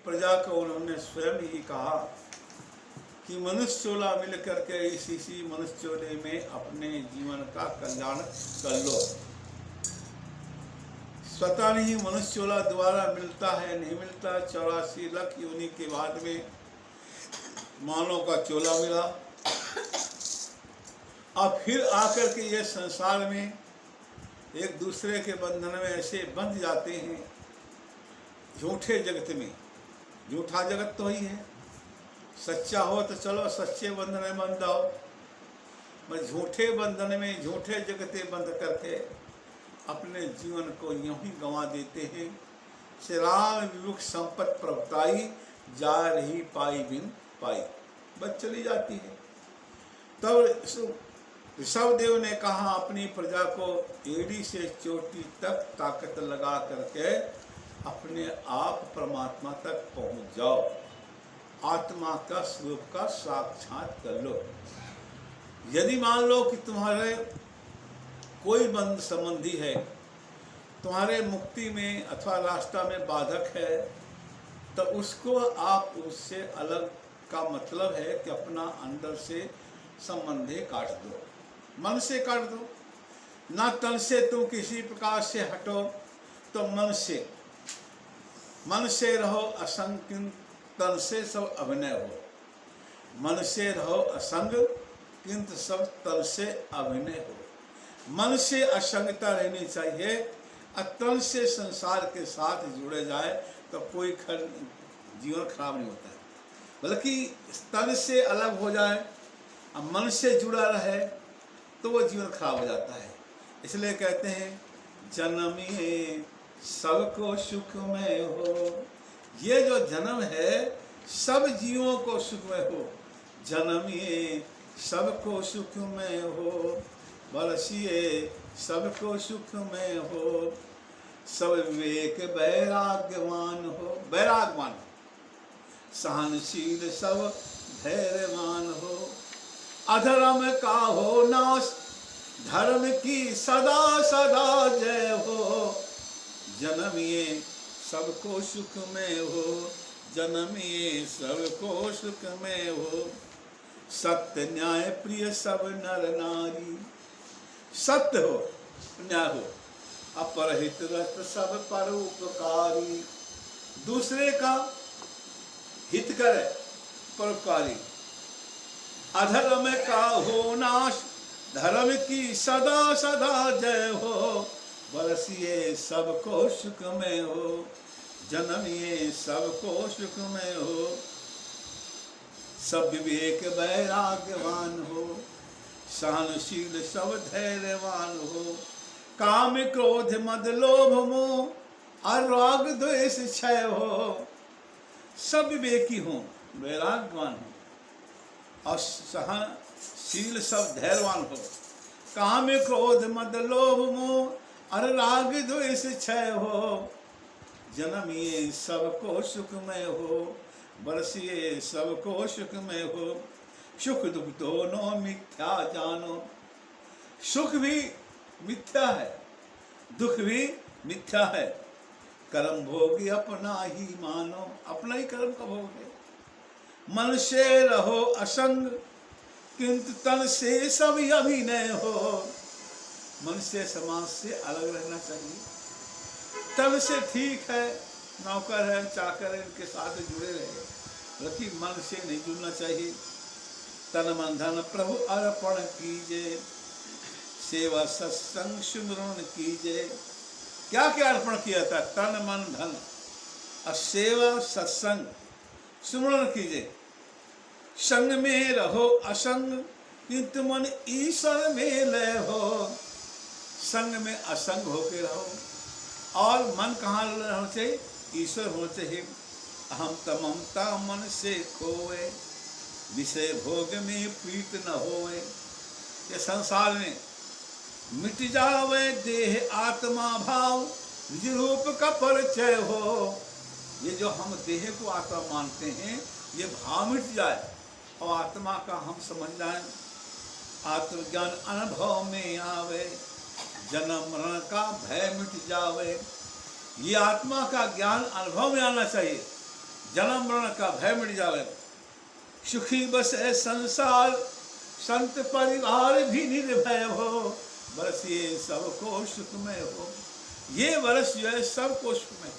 प्रजा को उन्होंने स्वयं ही कहा कि मनुष्य चोला मिल करके इसी मनुष्य चोले में अपने जीवन का कल्याण कर लो। स्वतः नहीं मनुष्य चोला द्वारा मिलता है, नहीं मिलता। 84 लाख योनि के बाद में मानव का चोला मिला। अब फिर आकर के ये संसार में एक दूसरे के बंधन में ऐसे बंध जाते हैं, झूठे जगत में। झूठा जगत तो ही है, सच्चा हो तो चलो सच्चे बंधन में बंध जाओ, मैं झूठे बंधन में झूठे जगते बंध करके अपने जीवन को यूं ही गंवा देते हैं। श्री राम विमुख संपत प्रभुताई, जा रही पाई बिन पाई, बस चली जाती है। तब ऋषभदेव ने कहा अपनी प्रजा को एड़ी से चोटी तक ताकत लगा करके अपने आप परमात्मा तक पहुंच जाओ, आत्मा का स्वरूप का साक्षात कर लो। यदि मान लो कि तुम्हारे कोई बंध संबंधी है, तुम्हारे मुक्ति में अथवा रास्ता में बाधक है, तो उसको आप उससे अलग का मतलब है कि अपना अंदर से संबंधे काट दो, मन से काट दो। ना तन से तुम किसी प्रकार से हटो तो मन से रहो असंग, तन से सब अभिनय हो। मन से रहो असंग किंतु सब तन से अभिनय हो। मन से असंगता रहनी चाहिए, तन से संसार के साथ जुड़े जाए तो कोई जीवन खराब नहीं होता है। बल्कि तन से अलग हो जाए, मन से जुड़ा रहे तो वो जीवन खराब हो जाता है। इसलिए कहते हैं जन्मिए सबको सुखमय हो। ये जो जन्म है सब जीवों को सुखमय हो। जन्मिए सबको सुखमय हो, बरसिए सबको सुखमय हो। सब विवेक वैराग्यवान हो, वैरागवान, सहनशील सब धैर्यवान हो। अधर्म का हो नाश, धर्म की सदा सदा जय हो। जन्मिए सबको सुख में हो, जन्मिए सबको सुख में हो। सत्य न्याय प्रिय सब नर नारी, सत्य हो, न्याय हो, अपरहित रत सब परोपकारी। दूसरे का हित करे, परोपकारी। अधर्म का हो नाश, धर्म की सदा सदा जय हो। बरसिए सबको सुख में हो, जन्मिए सबको सुख में हो। सब विवेक वैराग्यवान हो, सहनशील सब धैर्यवान हो। काम क्रोध मद लोभ मोह और राग द्वेष क्षय हो। सब विवेकी हो, वैराग्यवान हो और सहनशील सब धैर्यवान हो। काम क्रोध मद लोभ मोह और राग द्वेष क्षय हो। जन्मिए सबको सुखमय हो, बरसिए सबको सुखमय हो। सुख दुख दोनों मिथ्या जानो। सुख भी मिथ्या है, दुख भी मिथ्या है। कर्म भोगी अपना ही मानो, अपना ही कर्म का भोग है। मन से रहो असंग किंतु तन से सभी अभिनय हो। मन से समाज से अलग रहना चाहिए। तन से ठीक है, नौकर है, चाकर है, इनके साथ जुड़े रहे, लेकिन मन से नहीं जुड़ना चाहिए। तन मन धन प्रभु अर्पण कीजिए, सेवा सत्संग सुमरण कीजिए। क्या क्या अर्पण किया था? तन मन धन और सेवा सत्संग सुमरण कीजिए। संग में रहो असंग किंतु मन ईश्वर में लय हो। संग में असंग होके रहो और मन कहाँ रहना चाहिए? ईश्वर होना चाहिए। अहम ममता मन से खोए, विषय भोग में प्रीत न होए। ये संसार में मिट जावे देह आत्मा भाव, निज रूप का परिचय हो। ये जो हम देह को आत्मा मानते हैं, ये भाव मिट जाए और आत्मा का हम समझ जाए। आत्मज्ञान अनुभव में आवे, जन्म मरण का भय मिट जावे। ये आत्मा का ज्ञान अनुभव में आना चाहिए। जन्म मरण का भय मिट जावे, सुखी बसे संसार, संत परिवार भी निर्भय हो, बरस ये सबको सुखमय हो। ये वर्ष जो है सबको सुखमय